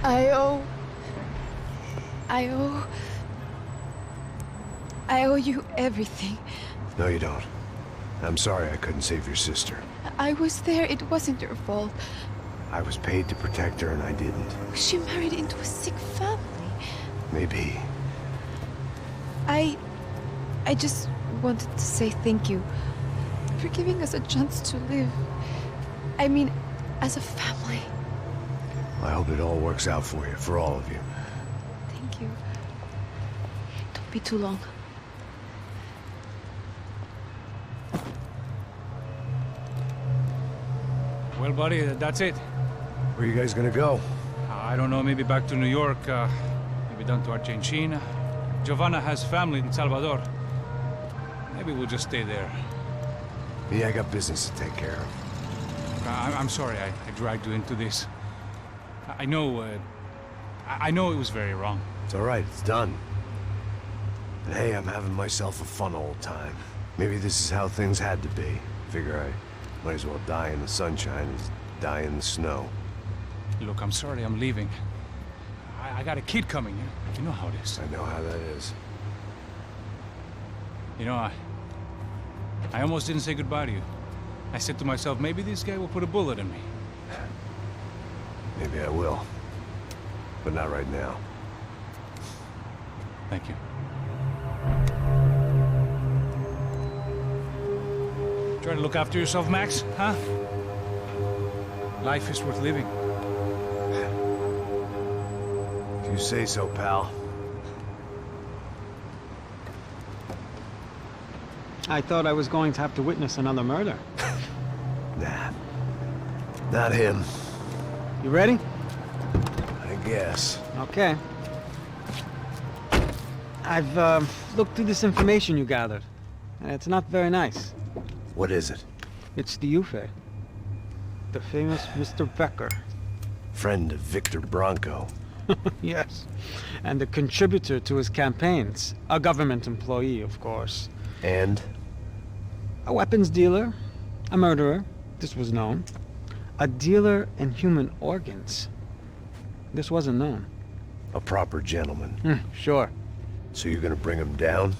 I owe... I owe you everything. No, you don't. I'm sorry I couldn't save your sister. I was there. It wasn't your fault. I was paid to protect her and I didn't. She married into a sick family. Maybe. I just wanted to say thank you for giving us a chance to live. I mean, as a family. I hope it all works out for you, for all of you. Thank you. Don't be too long. Well, buddy, that's it. Where are you guys gonna go? I don't know, maybe back to New York, maybe down to Argentina. Giovanna has family in Salvador. Maybe we'll just stay there. Me, I got business to take care of. I'm sorry I dragged you into this. I know it was very wrong. It's all right, it's done. And hey, I'm having myself a fun old time. Maybe this is how things had to be. Figure I might as well die in the sunshine as die in the snow. Look, I'm sorry I'm leaving. I got a kid coming. You know how it is. I know how that is. You know, I almost didn't say goodbye to you. I said to myself, maybe this guy will put a bullet in me. Maybe I will. But not right now. Thank you. Try to look after yourself, Max, huh? Life is worth living. If you say so, pal. I thought I was going to have to witness another murder. Nah. Not him. You ready? I guess. Okay. I've looked through this information you gathered, and it's not very nice. What is it? It's the Ufe. The famous Mr. Becker. Friend of Victor Bronco. Yes. And a contributor to his campaigns. A government employee, of course. And? A weapons dealer. A murderer. This was known. A dealer in human organs. This wasn't known. A proper gentleman. Sure. So you're gonna bring him down?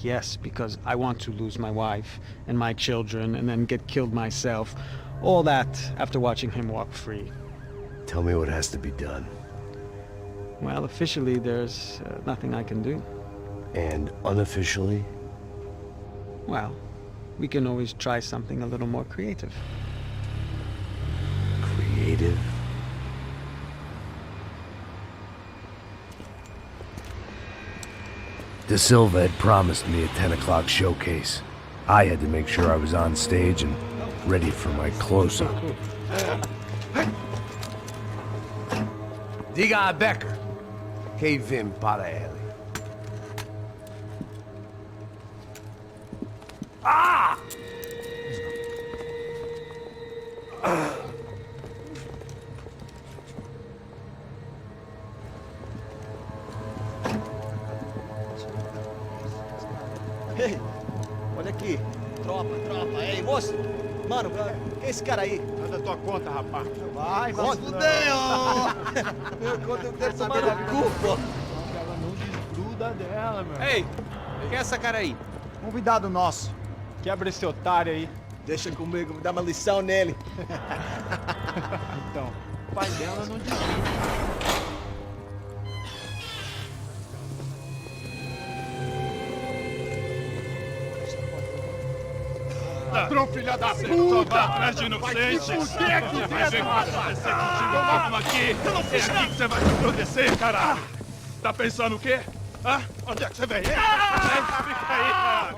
Yes, because I want to lose my wife and my children and then get killed myself. All that after watching him walk free. Tell me what has to be done. Well, officially there's nothing I can do. And unofficially? Well, we can always try something a little more creative. Creative? De Silva had promised me a 10 o'clock showcase. I had to make sure I was on stage and ready for my close-up. Diga a Becker. Que vim para ele. Ah! Ei, olha aqui. Tropa. Ei, moço. Mano, quem é esse cara aí? Manda tua conta, rapaz. Vai fudeu! Meu conta eu quero tomar no cu, pô. Ela não desgruda dela, meu. Ei, quem é essa cara aí? Convidado nosso. Quebra esse otário aí. Deixa comigo, me dá uma lição nele. Então, o pai dela não desgruda. Ladrão, filha da puta! Vai atrás de inocentes! Vai se fuder aqui dentro! Vai ver o que vai acontecer contigo mesmo aqui! Eu não fiz nada! É aqui que você vai se proteger, caralho! Tá pensando o quê? Hã? Onde é que você vem? Fica aí, cara!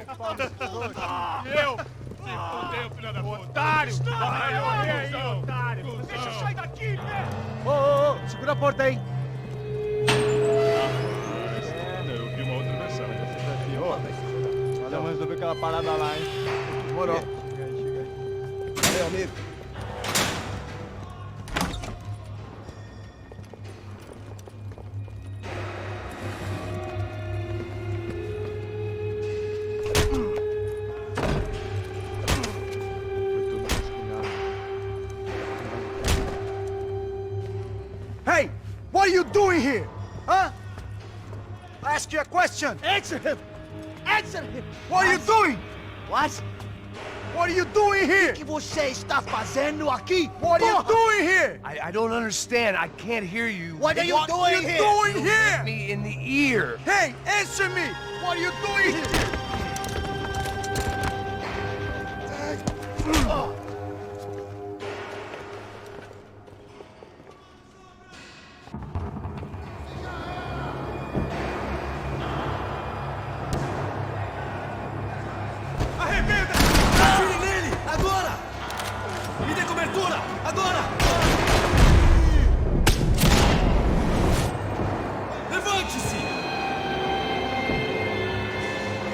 E eu? Se fudeu, filha da puta! Otário! Vai, eu otário! Deixa eu sair daqui, né? Ô, segura a porta aí! Eu vi uma outra versão. Olha, mas resolver aquela parada lá, hein? Demorou. Chega aí. Valeu, amigo. doing here? Huh? I ask you a question. Answer him! Answer him! What are you doing? What? What are you doing here? O que você está fazendo aqui? What are you doing here? I don't understand. I can't hear you. What are you doing here? You hit me in the ear. Hey, answer me! What are you doing here? Arrebenta! Atire nele! Agora! Me dê cobertura! Agora! Levante-se!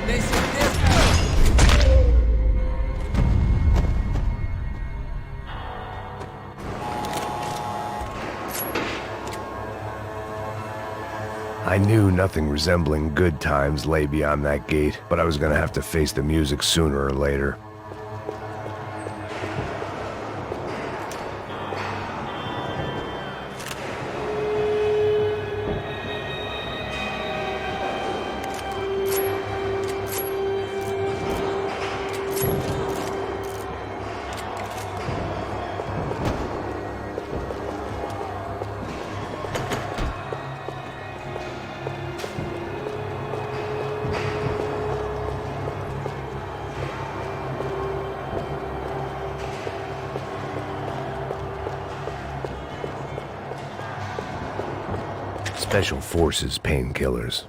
Tem certeza? I knew nothing resembling good times lay beyond that gate, but I was gonna have to face the music sooner or later. Special Forces painkillers.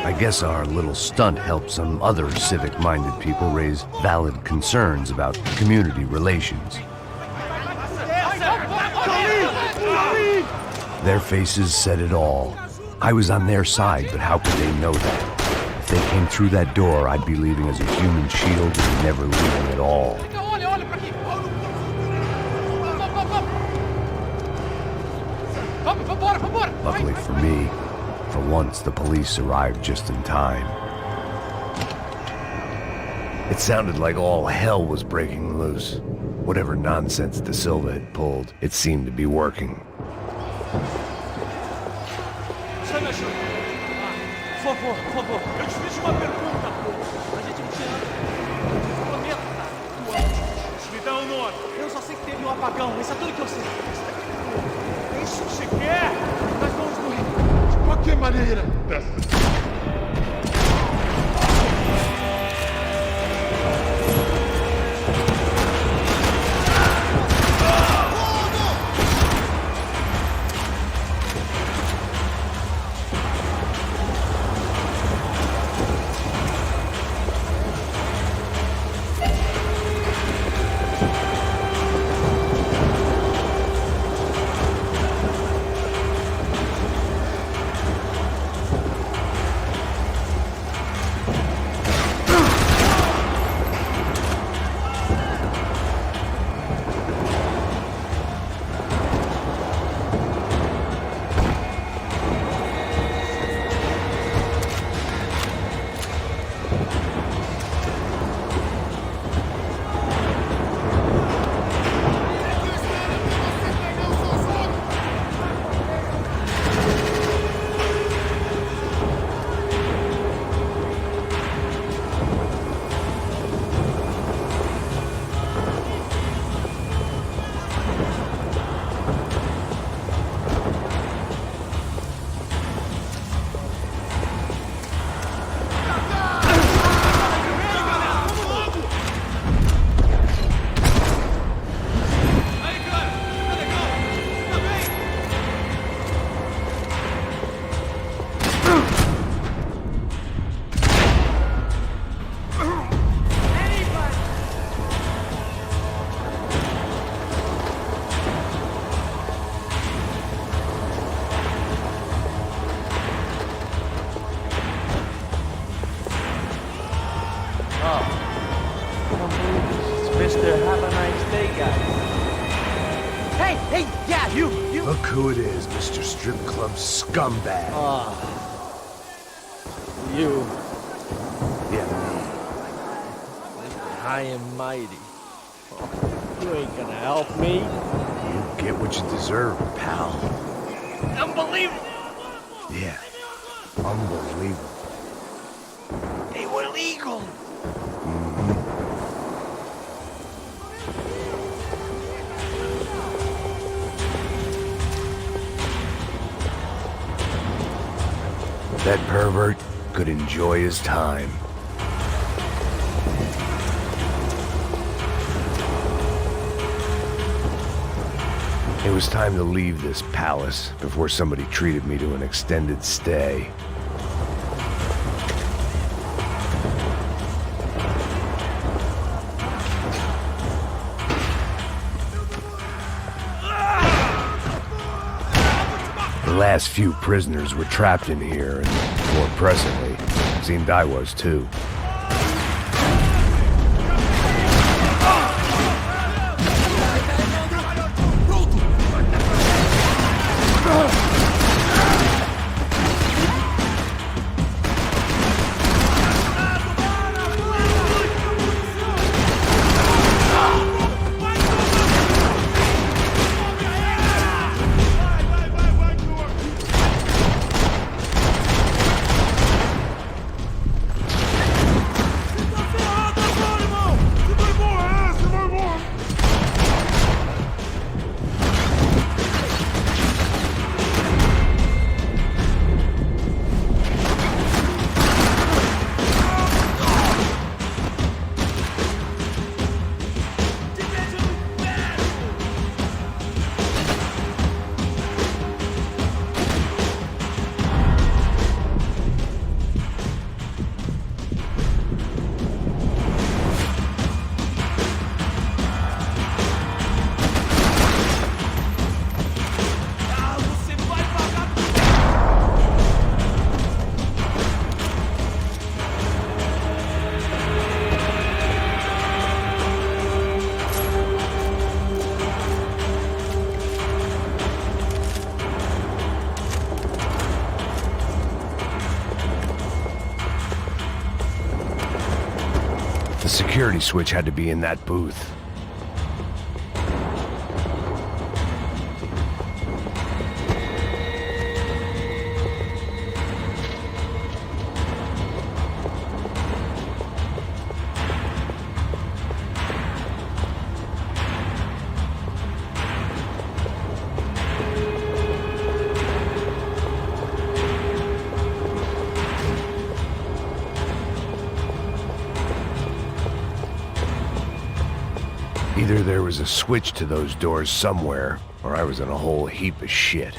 I guess our little stunt helped some other civic-minded people raise valid concerns about community relations. Their faces said it all. I was on their side, but how could they know that? If they came through that door, I'd be leaving as a human shield and never leaving at all. Luckily for me, for once the police arrived just in time. It sounded like all hell was breaking loose. Whatever nonsense De Silva had pulled, it seemed to be working. Chame a ajuda. Por favor. Eu te fiz uma pergunta, pô. A gente não tinha nada. Prometo, cara. Tu antes. Me dá um nome. Eu só sei que teve um apagão. Isso é tudo que eu sei. É isso que você quer? Nós vamos morrer. De qualquer maneira. Mr. Have a nice day, guys. Hey, yeah, you. Look who it is, Mr. Strip Club scumbag. You. Yeah, high and mighty. Oh, you ain't gonna help me. You get what you deserve, pal. Unbelievable! Yeah, unbelievable. They were legal! That pervert could enjoy his time. It was time to leave this palace before somebody treated me to an extended stay. The last few prisoners were trapped in here, and more presently, seemed I was too. The security switch had to be in that booth. Either there was a switch to those doors somewhere, or I was in a whole heap of shit.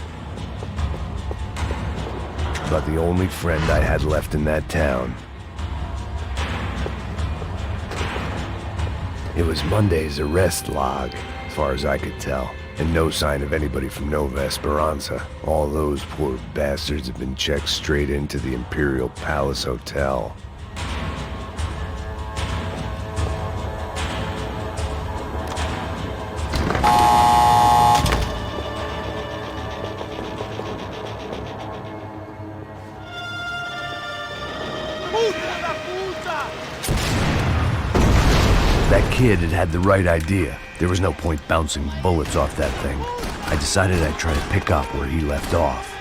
About the only friend I had left in that town. It was Monday's arrest log, as far as I could tell, and no sign of anybody from Nova Esperanza. All those poor bastards have been checked straight into the Imperial Palace Hotel. That kid had had the right idea. There was no point bouncing bullets off that thing. I decided I'd try to pick up where he left off.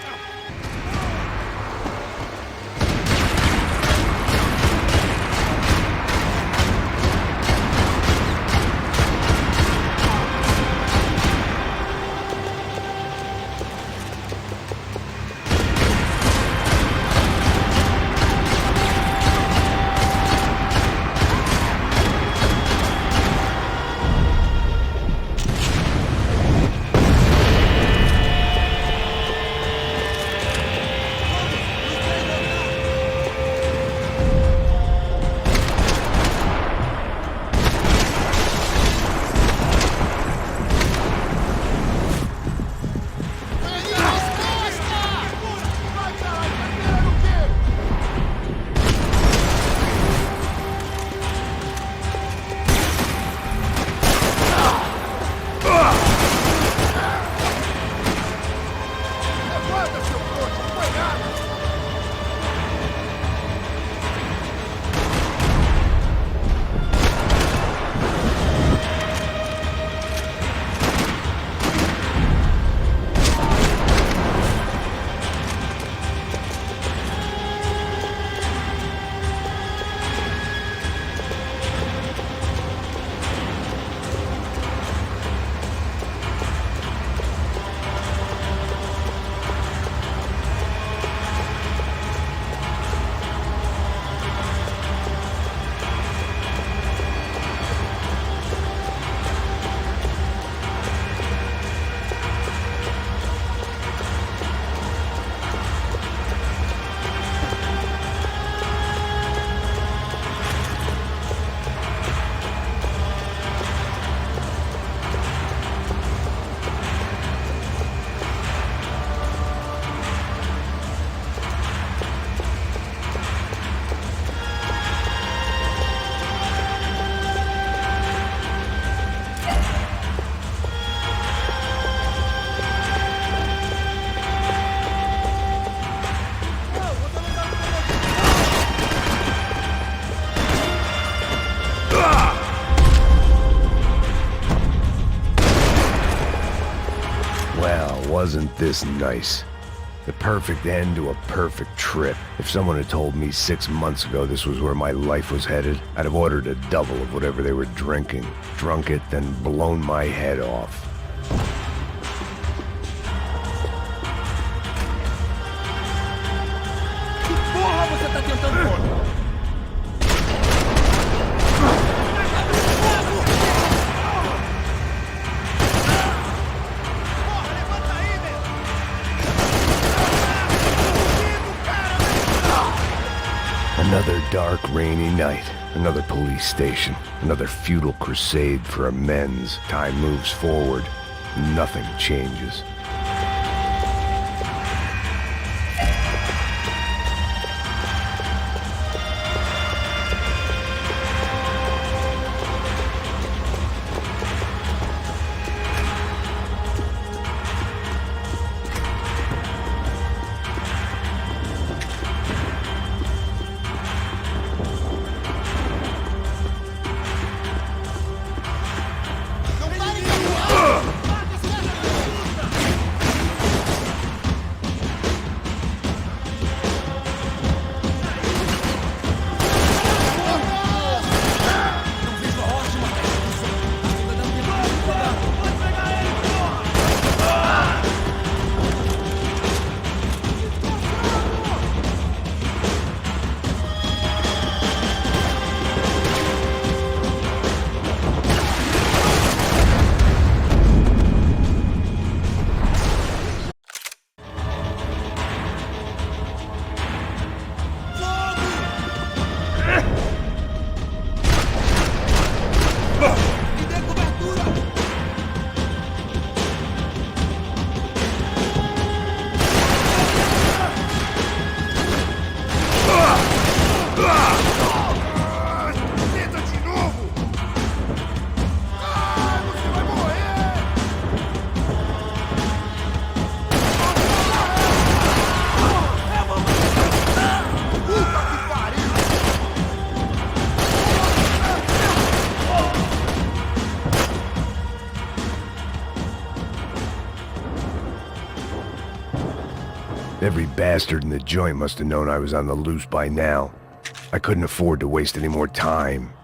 wasn't this nice? The perfect end to a perfect trip. If someone had told me 6 months ago this was where my life was headed, I'd have ordered a double of whatever they were drinking, drunk it, then blown my head off. Porra, você tá tentando contra? Another dark, rainy night. Another police station. Another futile crusade for amends. Time moves forward. Nothing changes. Every bastard in the joint must have known I was on the loose by now. I couldn't afford to waste any more time.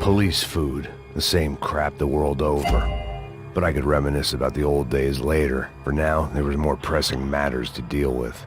Police food, the same crap the world over. But I could reminisce about the old days later. For now, there was more pressing matters to deal with.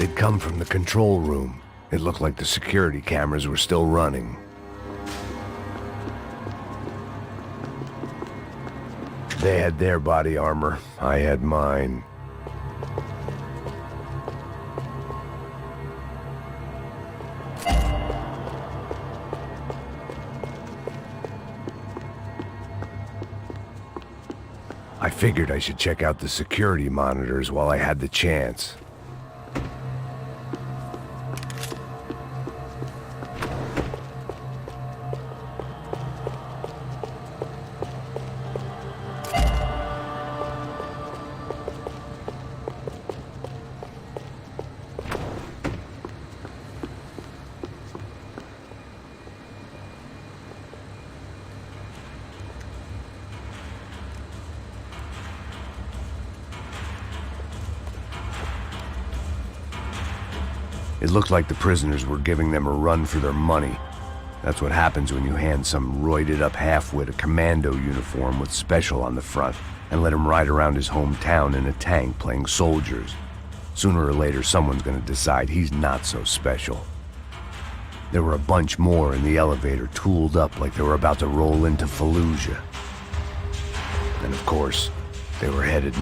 They'd come from the control room. It looked like the security cameras were still running. They had their body armor. I had mine. I figured I should check out the security monitors while I had the chance. It looked like the prisoners were giving them a run for their money. That's what happens when you hand some roided-up halfwit a commando uniform with special on the front and let him ride around his hometown in a tank playing soldiers. Sooner or later, someone's gonna decide he's not so special. There were a bunch more in the elevator, tooled up like they were about to roll into Fallujah. And of course, they were headed...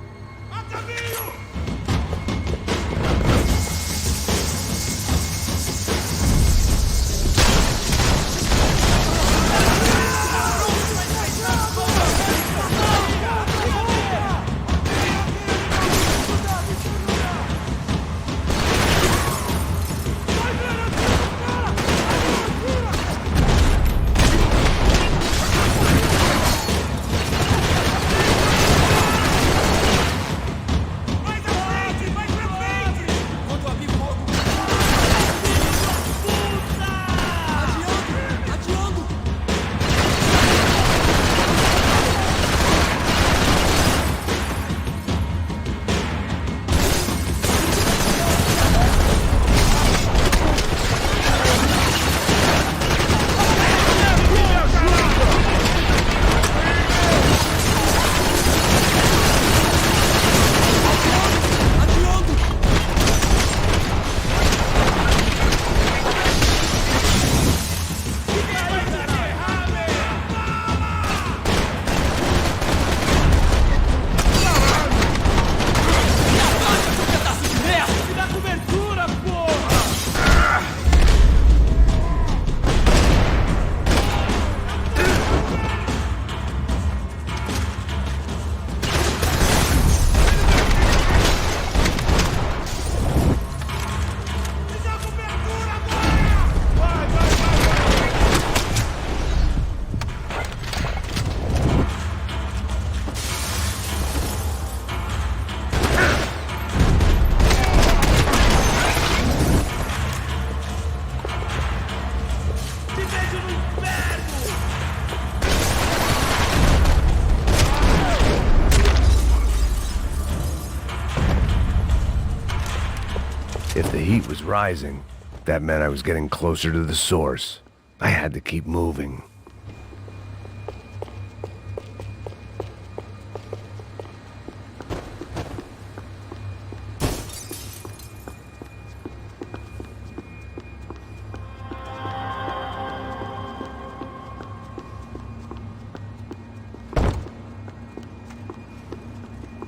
If the heat was rising, that meant I was getting closer to the source. I had to keep moving.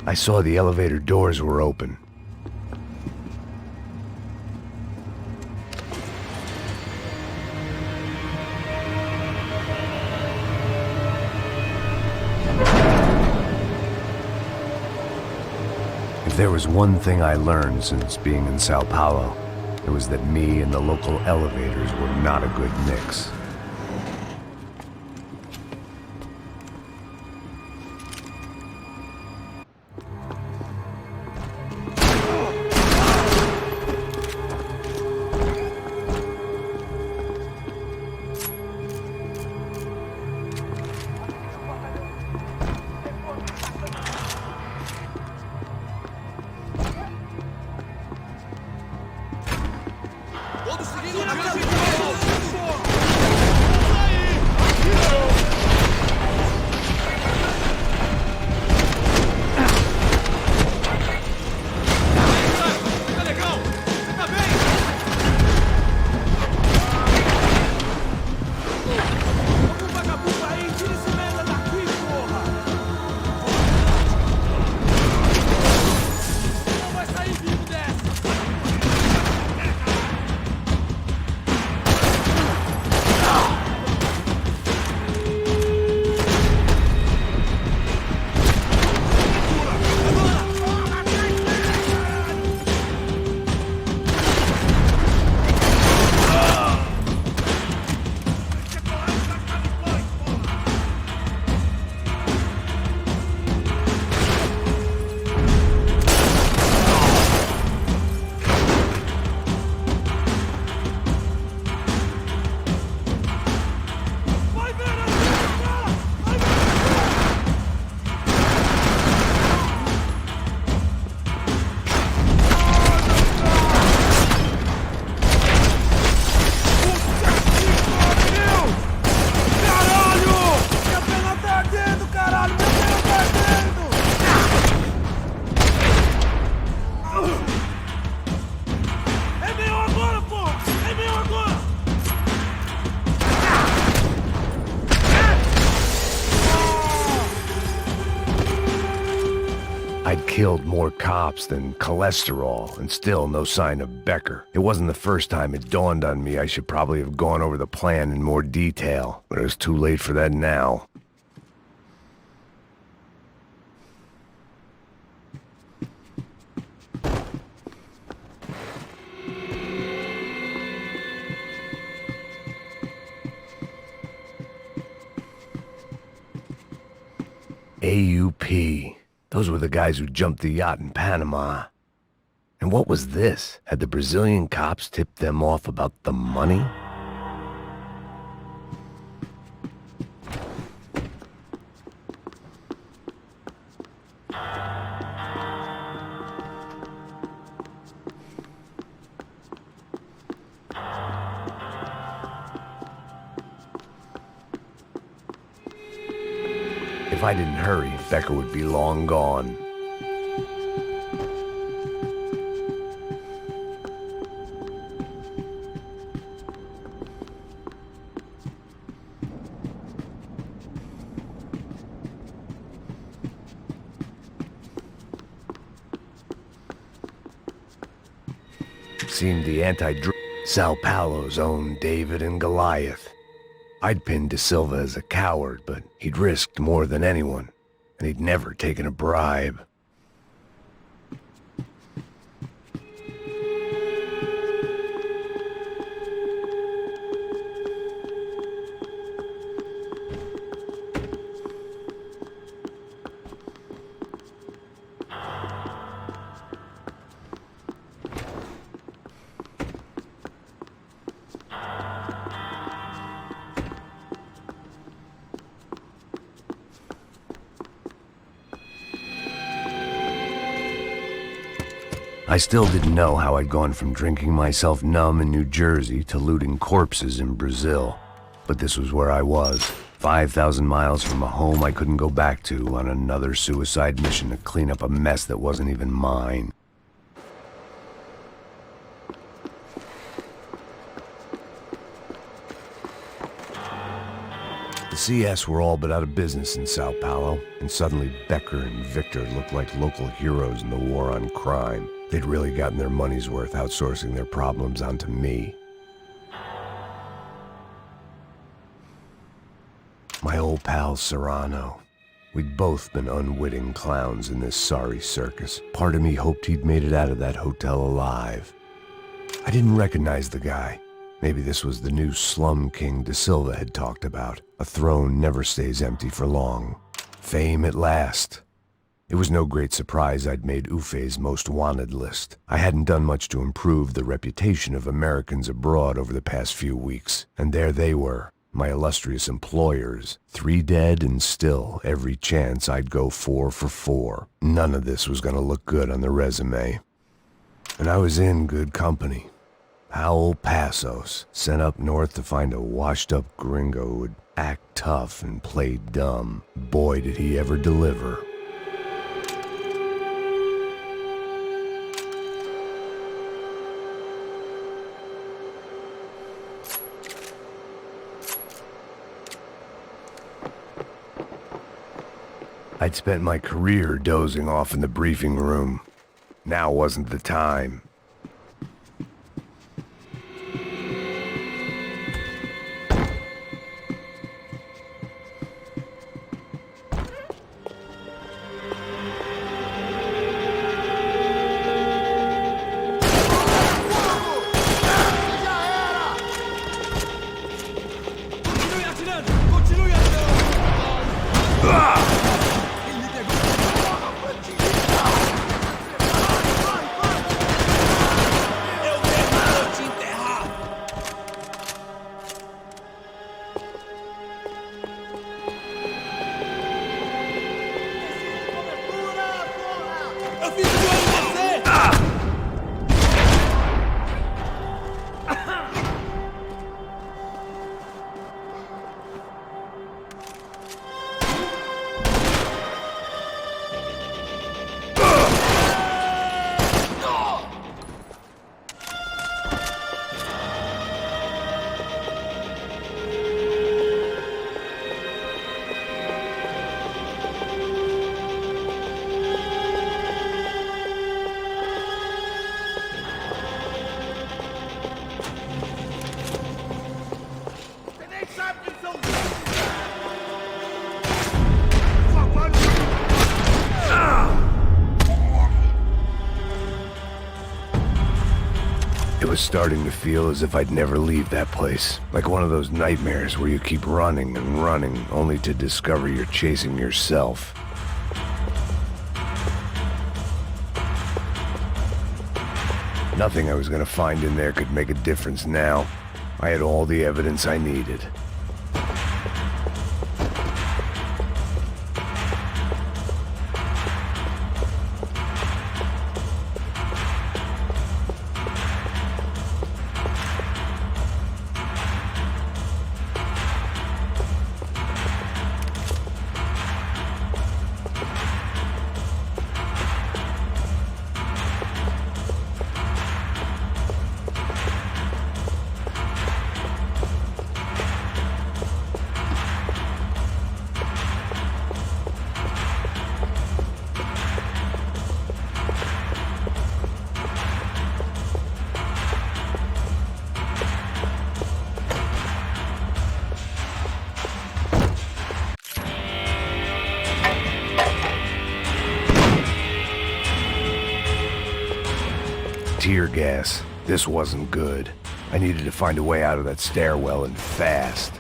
I saw the elevator doors were open. If there was one thing I learned since being in Sao Paulo, it was that me and the local elevators were not a good mix. more cops than cholesterol, and still no sign of Becker. It wasn't the first time it dawned on me I should probably have gone over the plan in more detail, but it was too late for that now. AUP. Those were the guys who jumped the yacht in Panama. And what was this? Had the Brazilian cops tipped them off about the money? If I didn't hurry, Becker would be long gone. Seemed the Sao Paulo's own David and Goliath. I'd pinned De Silva as a coward, but he'd risked more than anyone, and he'd never taken a bribe. I still didn't know how I'd gone from drinking myself numb in New Jersey to looting corpses in Brazil. But this was where I was, 5,000 miles from a home I couldn't go back to, on another suicide mission to clean up a mess that wasn't even mine. The CS were all but out of business in Sao Paulo, and suddenly Becker and Victor looked like local heroes in the war on crime. They'd really gotten their money's worth outsourcing their problems onto me. My old pal Serrano. We'd both been unwitting clowns in this sorry circus. Part of me hoped he'd made it out of that hotel alive. I didn't recognize the guy. Maybe this was the new slum king De Silva had talked about. A throne never stays empty for long. Fame at last. It was no great surprise I'd made Ufe's most wanted list. I hadn't done much to improve the reputation of Americans abroad over the past few weeks, and there they were, my illustrious employers, 3 dead and still every chance I'd go 4 for 4. None of this was going to look good on the resume. And I was in good company. Howell Passos, sent up north to find a washed-up gringo who would act tough and play dumb. Boy, did he ever deliver. I'd spent my career dozing off in the briefing room. Now wasn't the time. It was starting to feel as if I'd never leave that place. Like one of those nightmares where you keep running and running, only to discover you're chasing yourself. Nothing I was gonna find in there could make a difference now. I had all the evidence I needed. Tear gas. This wasn't good. I needed to find a way out of that stairwell and fast.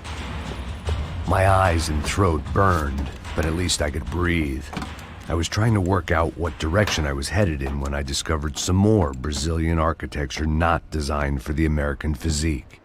My eyes and throat burned, but at least I could breathe. I was trying to work out what direction I was headed in when I discovered some more Brazilian architecture not designed for the American physique.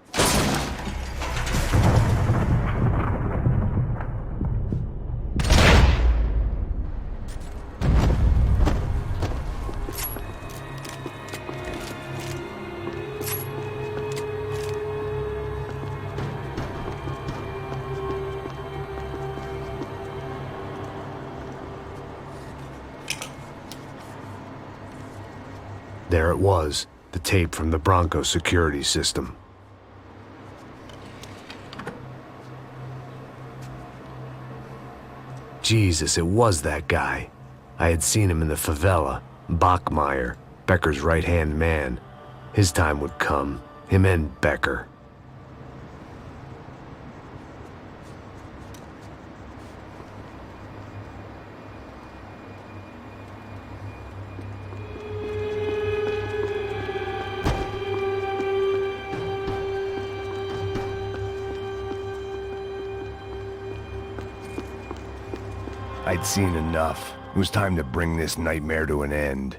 There it was, the tape from the Bronco security system. Jesus, it was that guy. I had seen him in the favela, Bachmeyer, Becker's right-hand man. His time would come, him and Becker. I'd seen enough. It was time to bring this nightmare to an end.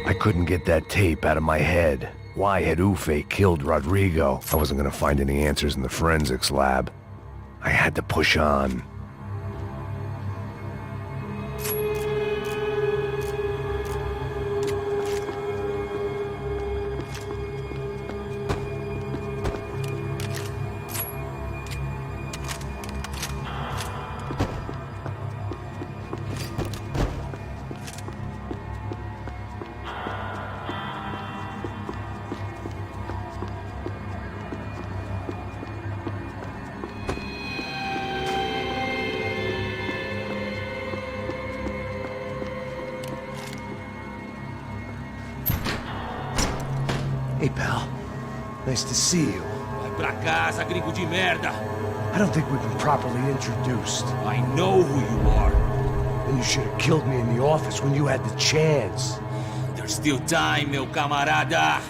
I couldn't get that tape out of my head. Why had Ufe killed Rodrigo? I wasn't gonna find any answers in the forensics lab. I had to push on. Hey, pal. Nice to see you. Vai pra casa, gringo de merda. I don't think we've been properly introduced. I know who you are. And you should have killed me in the office when you had the chance. There's still time, meu camarada.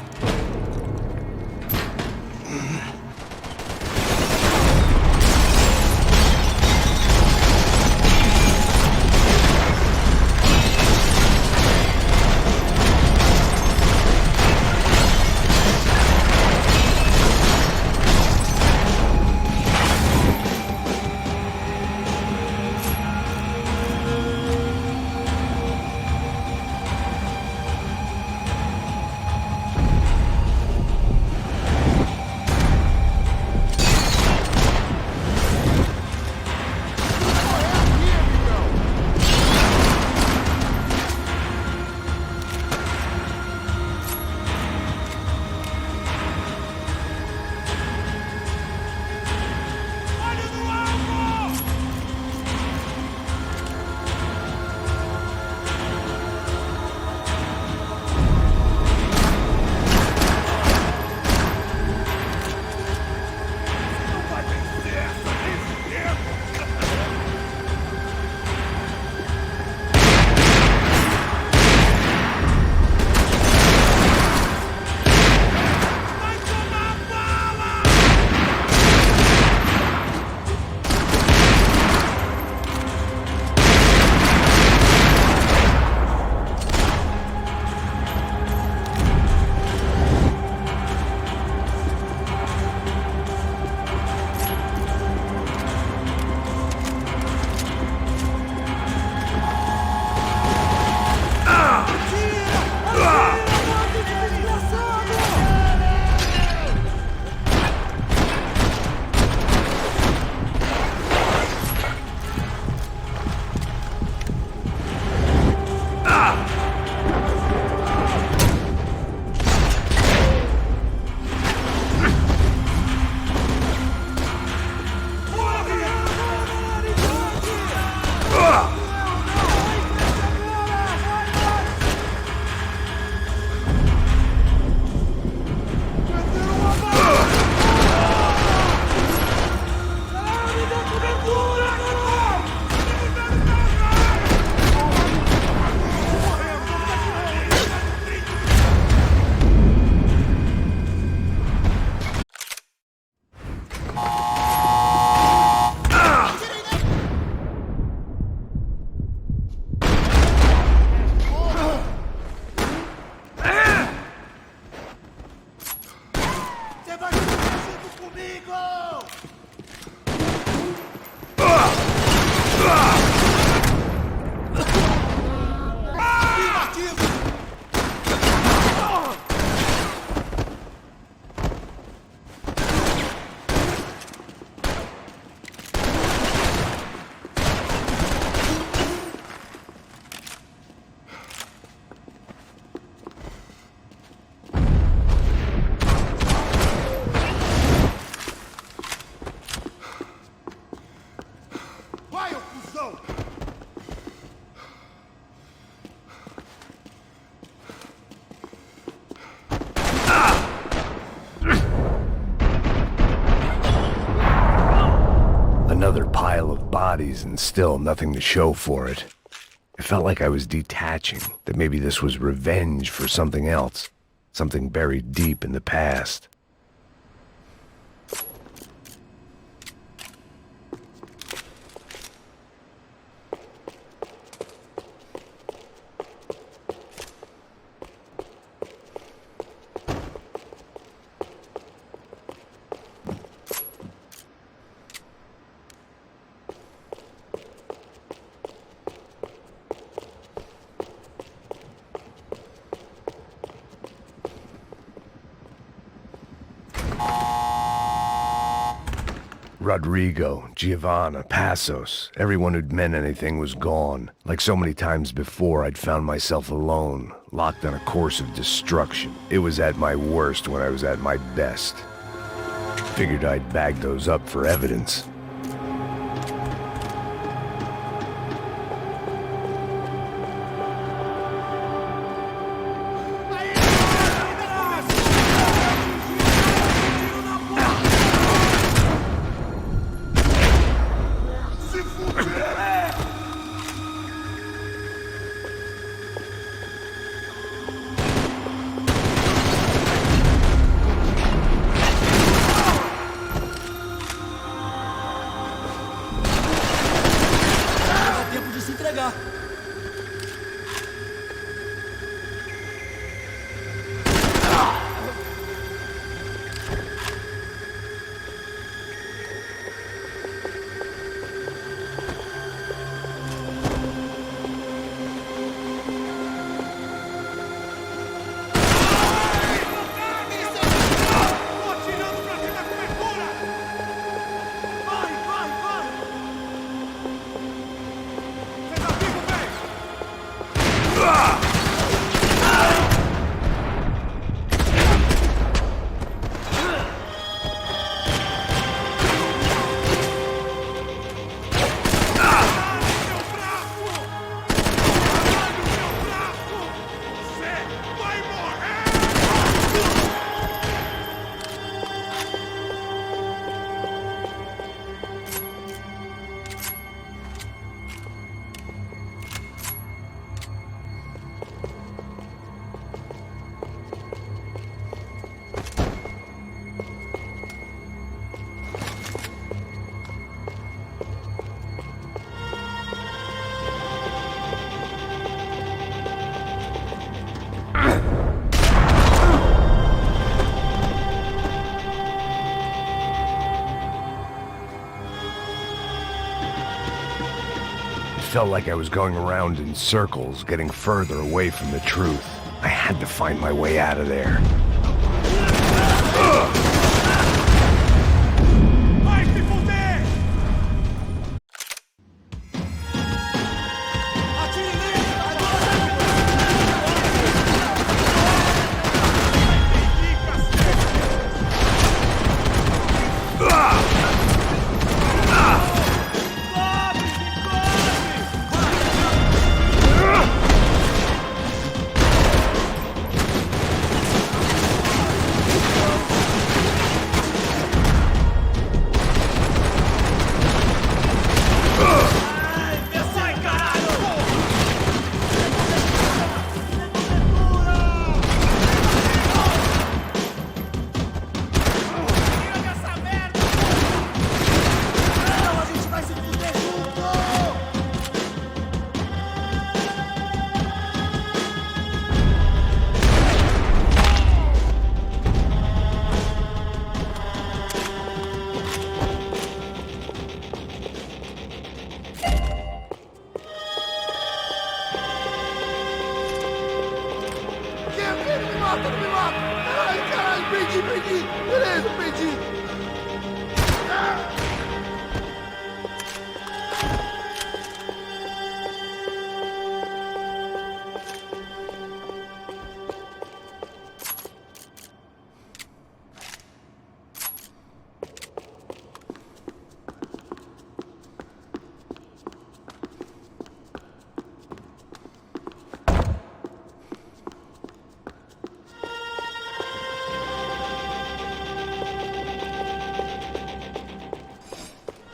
Another pile of bodies and still nothing to show for it. It felt like I was detaching, that maybe this was revenge for something else, something buried deep in the past. Rodrigo, Giovanna, Passos, everyone who'd meant anything was gone. Like so many times before, I'd found myself alone, locked on a course of destruction. It was at my worst when I was at my best. Figured I'd bag those up for evidence. felt like I was going around in circles, getting further away from the truth. I had to find my way out of there. Vai se fuder! Beleza, perdi!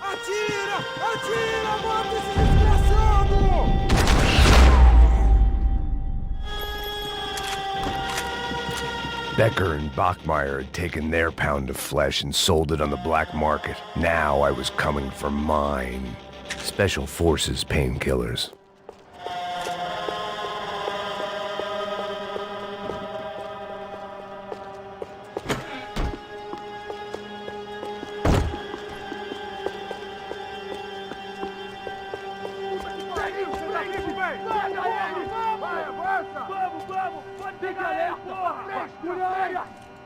Atira! Mata esse desgraçado! Becker and Bachmeyer had taken their pound of flesh and sold it on the black market. Now I was coming for mine. Special Forces painkillers.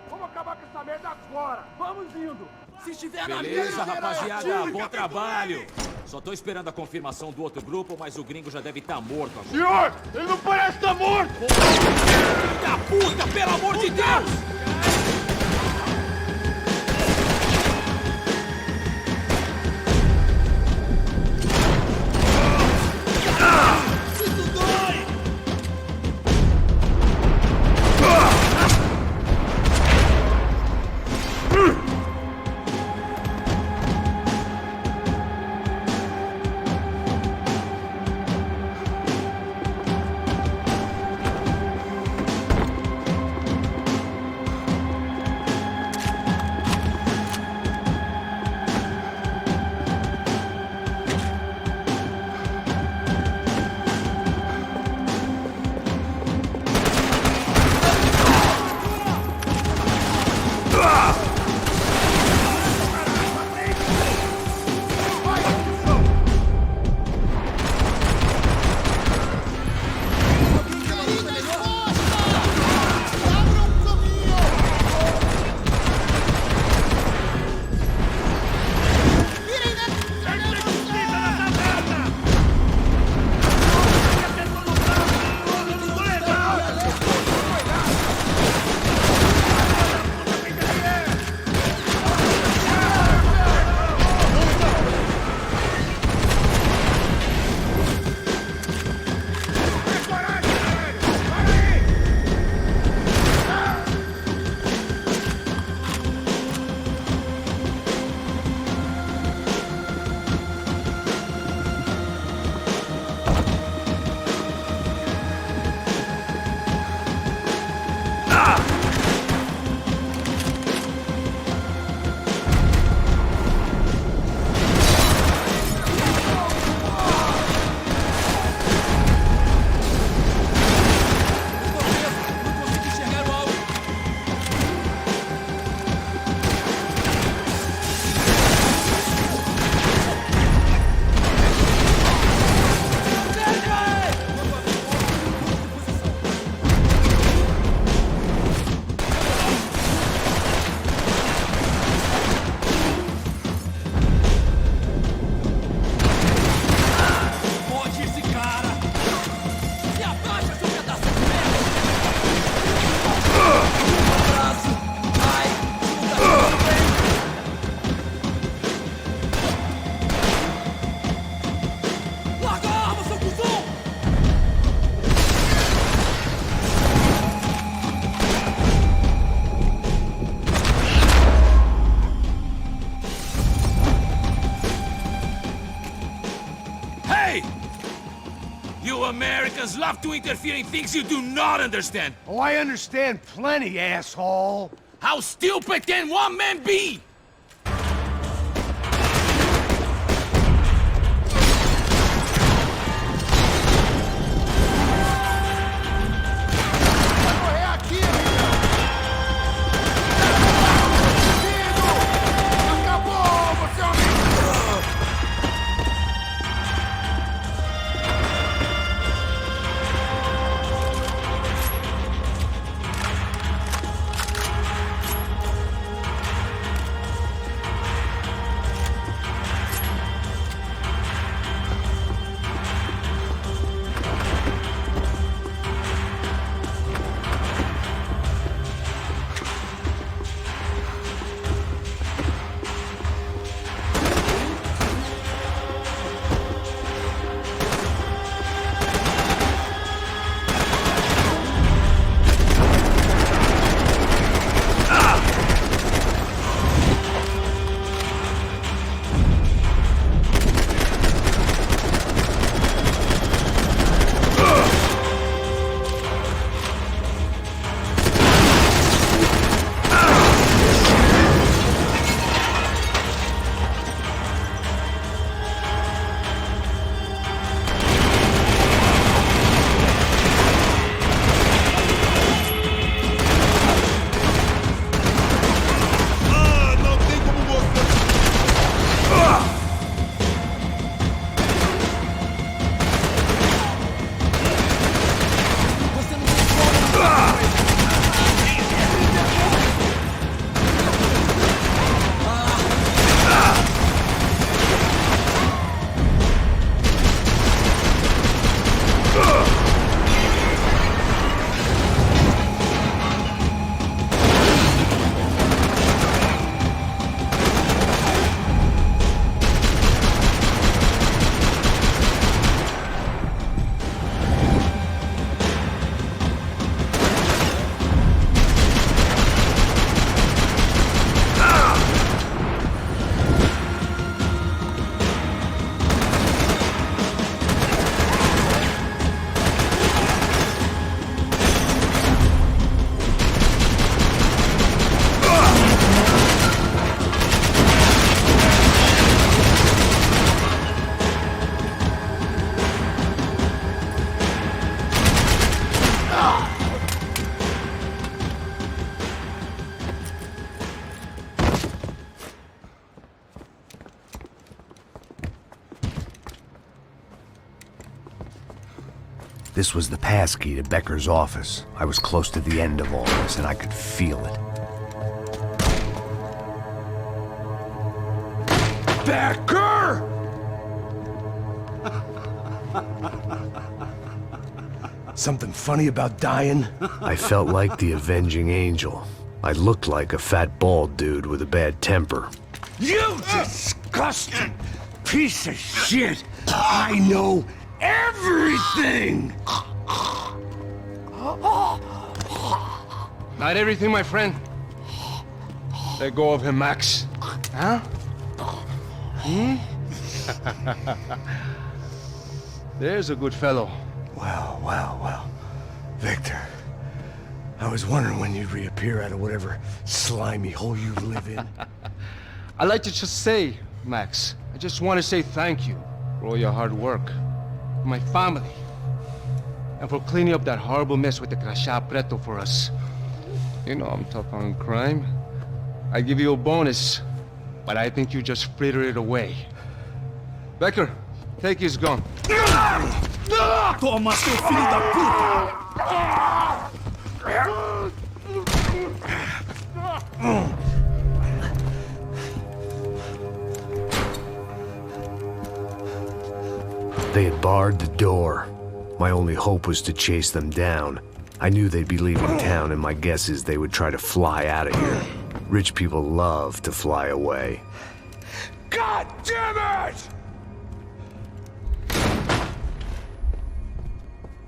Vamos acabar com essa merda agora! Vamos indo! Se estiver na Beleza, linha, rapaziada, bom trabalho. Só tô esperando a confirmação do outro grupo, mas o gringo já deve estar morto agora. Senhor, ele não parece estar morto! Filho da puta, pelo amor de Deus! Americans love to interfere in things you do not understand. Oh, I understand plenty, asshole. How stupid can one man be? This was the passkey to Becker's office. I was close to the end of all this, and I could feel it. Becker! Something funny about dying? I felt like the avenging angel. I looked like a fat bald dude with a bad temper. You disgusting piece of shit! I know everything! Not everything, my friend. Let go of him, Max. Huh? There's a good fellow. Well. Victor, I was wondering when you'd reappear out of whatever slimy hole you live in. I'd like to just say, Max, I just want to say thank you for all your hard work, for my family, and for cleaning up that horrible mess with the Crachá Preto for us. You know I'm tough on crime. I give you a bonus, but I think you just frittered it away. Becker, take his gun. Toma, seu filho da puta! They had barred the door. My only hope was to chase them down. I knew they'd be leaving town, and my guess is they would try to fly out of here. Rich people love to fly away. God damn it!